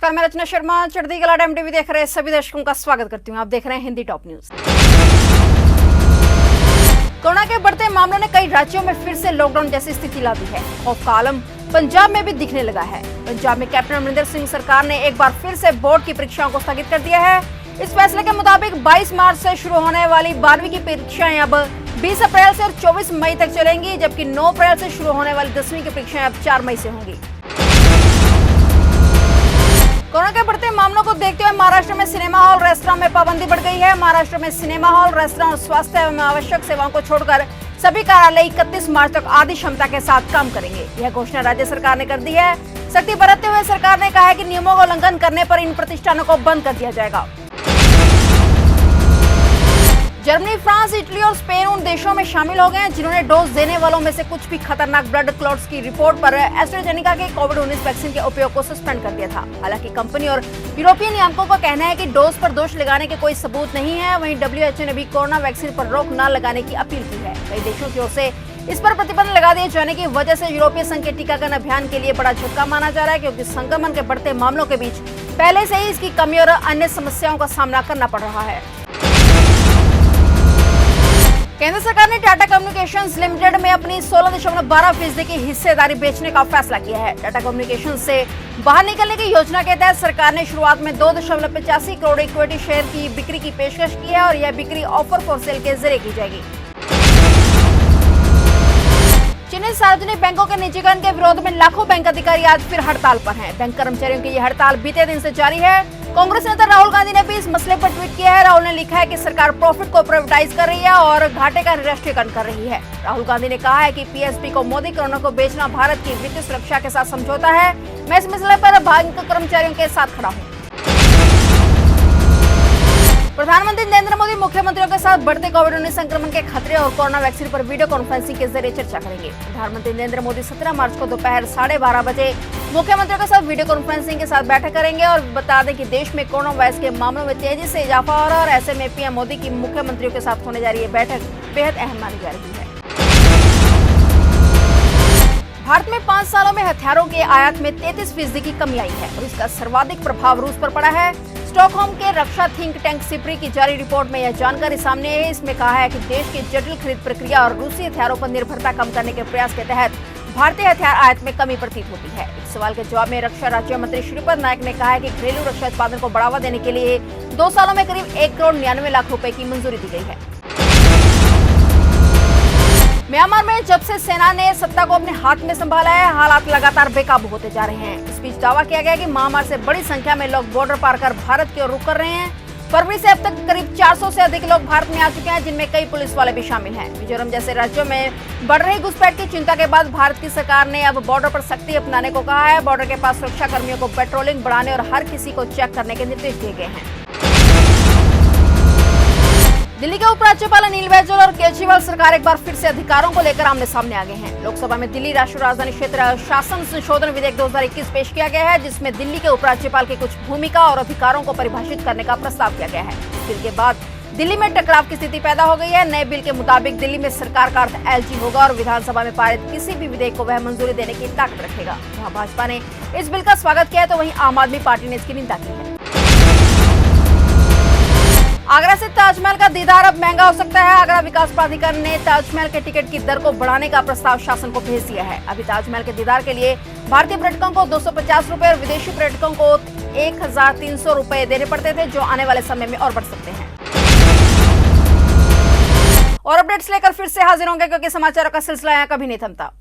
नमस्कार, मैं रचना शर्मा चढ़ती कला टाइम टीवी देख रहे सभी दर्शकों का स्वागत करती हूं। आप देख रहे हैं हिंदी टॉप न्यूज। कोरोना के बढ़ते मामलों ने कई राज्यों में फिर से लॉकडाउन जैसी स्थिति ला दी है। खौफ का आलम पंजाब में भी दिखने लगा है। पंजाब में कैप्टन अमरिंदर सिंह सरकार ने एक बार फिर से बोर्ड की परीक्षाओं को स्थगित कर दिया है। इस फैसले के मुताबिक 22 मार्च से शुरू होने वाली 12वीं की परीक्षाएं अब 20 अप्रैल से और 24 मई तक चलेंगी, जबकि 9 अप्रैल से शुरू होने वाली 10वीं की परीक्षाएं अब 4 मई से होंगी। कोरोना के बढ़ते मामलों को देखते हुए महाराष्ट्र में सिनेमा हॉल, रेस्टोरेंट में पाबंदी बढ़ गई है। महाराष्ट्र में सिनेमा हॉल, रेस्टोरेंट और स्वास्थ्य एवं आवश्यक सेवाओं को छोड़कर सभी कार्यालय 31 मार्च तक आधी क्षमता के साथ काम करेंगे। यह घोषणा राज्य सरकार ने कर दी है। सख्ती बरतते हुए सरकार ने कहा है कि नियमों का उल्लंघन करने पर इन प्रतिष्ठानों को बंद कर दिया जाएगा। जर्मनी, फ्रांस, इटली और स्पेन उन देशों में शामिल हो गए हैं जिन्होंने डोज देने वालों में से कुछ भी खतरनाक ब्लड क्लॉट्स की रिपोर्ट पर एस्ट्राजेनेका के कोविड-19 वैक्सीन के उपयोग को सस्पेंड कर दिया था। हालांकि कंपनी और यूरोपीय नियामकों का कहना है कि डोज पर दोष लगाने के कोई सबूत नहीं है। वहीं WHO ने भी कोरोना वैक्सीन पर रोक न लगाने की अपील की है। कई देशों की ओर से इस पर प्रतिबंध लगा दिए जाने की वजह से यूरोपीय संघ के टीकाकरण अभियान के लिए बड़ा झटका माना जा रहा है, क्योंकि संक्रमण के बढ़ते मामलों के बीच पहले से ही इसकी कमी और अन्य समस्याओं का सामना करना पड़ रहा है। केंद्र सरकार ने टाटा कम्युनिकेशंस लिमिटेड में अपनी 16.12% की हिस्सेदारी बेचने का फैसला किया है। टाटा कम्युनिकेशंस से बाहर निकलने की योजना के तहत सरकार ने शुरुआत में 2.85 करोड़ इक्विटी शेयर की बिक्री की पेशकश की है और यह बिक्री ऑफर फॉर सेल के जरिए की जाएगी। चीनी सार्वजनिक बैंकों के निजीकरण के विरोध में लाखों बैंक अधिकारी आज फिर हड़ताल पर हैं। बैंक कर्मचारियों की यह हड़ताल बीते दिन से जारी है। कांग्रेस नेता राहुल गांधी ने भी इस मसले पर ट्वीट किया है। राहुल ने लिखा है कि सरकार प्रॉफिट को प्राइवेटाइज कर रही है और घाटे का निरस्त्रीकरण कर रही है। राहुल गांधी ने कहा है कि पीएसपी को मोदी कोरोना को बेचना भारत की वित्तीय सुरक्षा के साथ समझौता है। मैं इस मसले पर बैंक कर्मचारियों के साथ खड़ा हूँ। प्रधानमंत्री नरेंद्र मोदी मुख्यमंत्रियों के साथ बढ़ते कोविड-19 संक्रमण के खतरे और कोरोना वैक्सीन पर वीडियो कॉन्फ्रेंसिंग के जरिए चर्चा करेंगे। प्रधानमंत्री नरेंद्र मोदी 17 मार्च को दोपहर 12:30 बजे मुख्यमंत्रियों के साथ वीडियो कॉन्फ्रेंसिंग के साथ बैठक करेंगे। और बता दें कि देश में कोरोना वायरस के मामलों में तेजी से इजाफा हो रहा है और ऐसे में पीएम मोदी की मुख्यमंत्रियों के साथ होने जा रही है बैठक बेहद अहम मानी जा रही है। भारत में 5 सालों में हथियारों के आयात में 33% की कमी आई है और इसका सर्वाधिक प्रभाव रूस पर पड़ा है। स्टॉकहोम के रक्षा थिंक टैंक सिप्री की जारी रिपोर्ट में यह जानकारी सामने आई है। इसमें कहा है कि देश की जटिल खरीद प्रक्रिया और रूसी हथियारों पर निर्भरता कम करने के प्रयास के तहत भारतीय हथियार आयात में कमी प्रतीत होती है। एक सवाल के जवाब में रक्षा राज्य मंत्री श्रीपद नायक ने कहा है कि घरेलू रक्षा उत्पादन को बढ़ावा देने के लिए 2 सालों में करीब 1 करोड़ 99 लाख रुपए की मंजूरी दी गई है। म्यांमार में जब से सेना ने सत्ता को अपने हाथ में संभाला है, हालात लगातार बेकाबू होते जा रहे हैं। इस बीच दावा किया गया कि म्यांमार से बड़ी संख्या में लोग बॉर्डर पार कर भारत की ओर रुख कर रहे हैं। फरवरी से अब तक करीब 400 से अधिक लोग भारत में आ चुके हैं, जिनमें कई पुलिस वाले भी शामिल हैं। मिजोरम जैसे राज्यों में बढ़ रही घुसपैठ की चिंता के बाद भारत की सरकार ने अब बॉर्डर पर सख्ती अपनाने को कहा है। बॉर्डर के पास सुरक्षा कर्मियों को पेट्रोलिंग बढ़ाने और हर किसी को चेक करने के निर्देश दिए गए हैं। दिल्ली के उपराज्यपाल अनिल बैजल और केजरीवाल सरकार एक बार फिर से अधिकारों को लेकर आमने सामने आ गए हैं। लोकसभा में दिल्ली राष्ट्रीय राजधानी क्षेत्र शासन संशोधन विधेयक 2021 पेश किया गया है, जिसमें दिल्ली के उपराज्यपाल की कुछ भूमिका और अधिकारों को परिभाषित करने का प्रस्ताव किया गया है। इस बिल के बाद दिल्ली में टकराव की स्थिति पैदा हो गई है। नए बिल के मुताबिक दिल्ली में सरकार का अर्थ एलजी होगा और विधानसभा में पारित किसी भी विधेयक को वह मंजूरी देने की ताकत रखेगा। जहां भाजपा ने इस बिल का स्वागत किया है तो वहीं आम आदमी पार्टी ने इसकी निंदा की है। आगरा से ताजमहल का दीदार अब महंगा हो सकता है। आगरा विकास प्राधिकरण ने ताजमहल के टिकट की दर को बढ़ाने का प्रस्ताव शासन को भेज दिया है। अभी ताजमहल के दीदार के लिए भारतीय पर्यटकों को 250 रुपए और विदेशी पर्यटकों को 1300 रुपए देने पड़ते थे, जो आने वाले समय में और बढ़ सकते हैं। और अपडेट्स लेकर फिर से हाजिर होंगे, क्योंकि समाचारों का सिलसिला यहाँ कभी नहीं थमता।